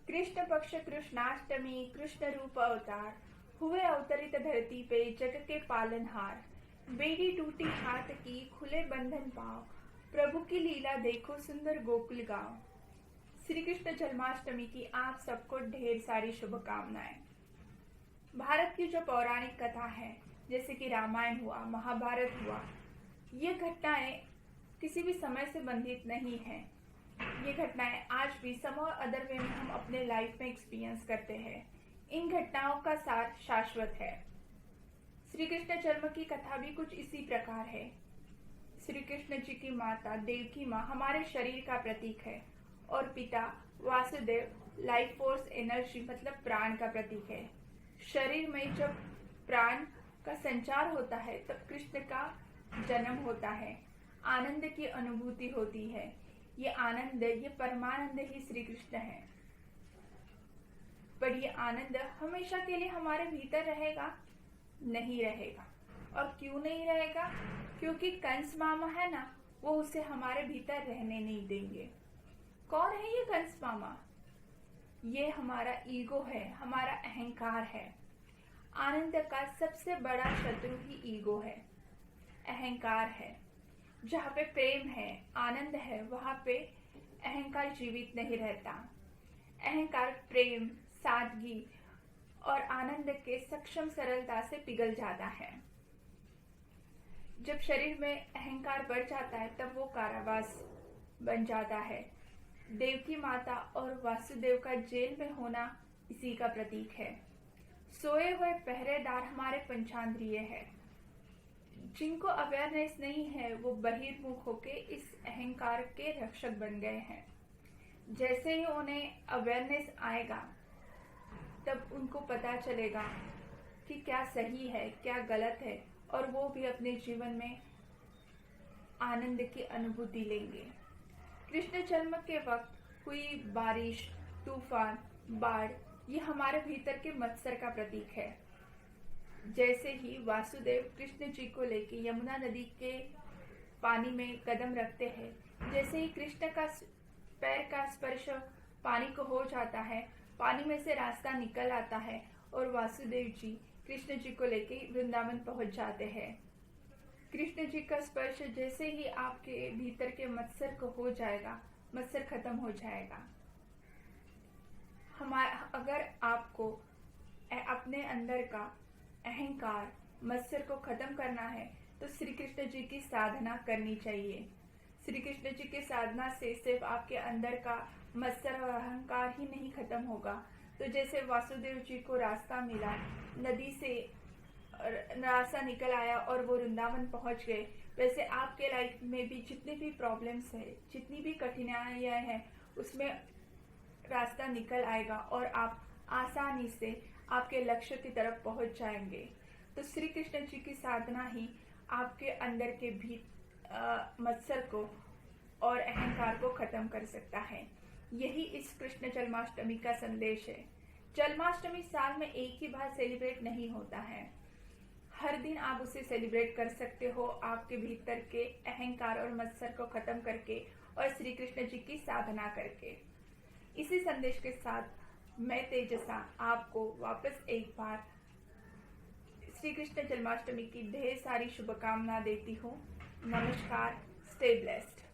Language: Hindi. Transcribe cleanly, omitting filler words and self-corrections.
कृष्ण पक्ष कृष्णाष्टमी कृष्ण रूप अवतार हुए अवतरित धरती पे जग के पालनहार। बेड़ी टूटी हाथ की खुले बंधन पाओ, प्रभु की लीला देखो सुंदर गोकुल गांव। श्री कृष्ण जन्माष्टमी की आप सबको ढेर सारी शुभकामनाएं। भारत की जो पौराणिक कथा है, जैसे कि रामायण हुआ, महाभारत हुआ, ये घटनाएं किसी भी समय से बंधित नहीं है। ये घटनाएं आज भी सम और अदर वे में हम अपने लाइफ में एक्सपीरियंस करते हैं। इन घटनाओं का सार शाश्वत है। श्री कृष्ण जन्म की कथा भी कुछ इसी प्रकार है। श्री कृष्ण जी की माता देवकी माँ हमारे शरीर का प्रतीक है और पिता वासुदेव लाइफ फोर्स एनर्जी मतलब प्राण का प्रतीक है। शरीर में जब प्राण का संचार होता है तब कृष्ण का जन्म होता है, आनंद की अनुभूति होती है। ये आनंद, ये परमानंद ही श्री कृष्ण है। पर ये आनंद हमेशा के लिए हमारे भीतर रहेगा? नहीं रहेगा। और क्यों नहीं रहेगा? क्योंकि कंस मामा है ना, वो उसे हमारे भीतर रहने नहीं देंगे। कौन है ये कंस मामा? ये हमारा ईगो है, हमारा अहंकार है। आनंद का सबसे बड़ा शत्रु ही ईगो है, अहंकार है। जहाँ पे प्रेम है, आनंद है, वहां पे अहंकार जीवित नहीं रहता। अहंकार प्रेम, सादगी और आनंद के सक्षम सरलता से पिघल जाता है। जब शरीर में अहंकार बढ़ जाता है तब वो कारावास बन जाता है। देवकी माता और वासुदेव का जेल में होना इसी का प्रतीक है। सोए हुए पहरेदार हमारे पंचांद्रिय है। जिनको अवेयरनेस नहीं है वो बहिर्मुख होके इस अहंकार के रक्षक बन गए हैं। जैसे ही उन्हें अवेयरनेस आएगा तब उनको पता चलेगा कि क्या सही है, क्या गलत है, और वो भी अपने जीवन में आनंद की अनुभूति लेंगे। कृष्ण जन्म के वक्त हुई बारिश, तूफान, बाढ़, ये हमारे भीतर के मत्सर का प्रतीक है। जैसे ही वासुदेव कृष्ण जी को लेके यमुना नदी के पानी में कदम रखते हैं, जैसे ही कृष्ण का पैर का स्पर्श पानी को हो जाता है, पानी में से रास्ता निकल आता है और वासुदेव जी कृष्ण जी को लेके वृंदावन पहुंच जाते हैं। कृष्ण जी का स्पर्श जैसे ही आपके भीतर के मत्सर को हो जाएगा, मत्सर खत्म हो जाएगा। अगर आपको अपने अंदर का अहंकार, मत्सर को खत्म करना है तो श्री कृष्ण जी की साधना करनी चाहिए। श्री कृष्ण जी की साधना से सिर्फ आपके अंदर का मत्सर और अहंकार ही नहीं खत्म होगा। तो जैसे वासुदेव जी को रास्ता मिला, नदी से रास्ता निकल आया और वो वृंदावन पहुंच गए, वैसे आपके लाइफ में भी जितनी भी प्रॉब्लम्स है, जितनी भी कठिनाइयां हैं, उसमें रास्ता निकल आएगा और आप आसानी से आपके लक्ष्य की तरफ पहुंच जाएंगे। तो श्री कृष्ण जी की साधना ही आपके अंदर के भी मत्सर को और अहंकार को खत्म कर सकता है। यही इस कृष्ण जन्माष्टमी का संदेश है। जन्माष्टमी साल में एक ही बार सेलिब्रेट नहीं होता है। हर दिन आप उसे सेलिब्रेट कर सकते हो, आपके भीतर के अहंकार और मत्सर को खत्म करके और श्री कृष्ण जी की साधना करके। इसी संदेश के साथ मैं तेजसा आपको वापस एक बार श्री कृष्ण जन्माष्टमी की ढेर सारी शुभकामना देती हूँ। नमस्कार, स्टे ब्लेस्ड।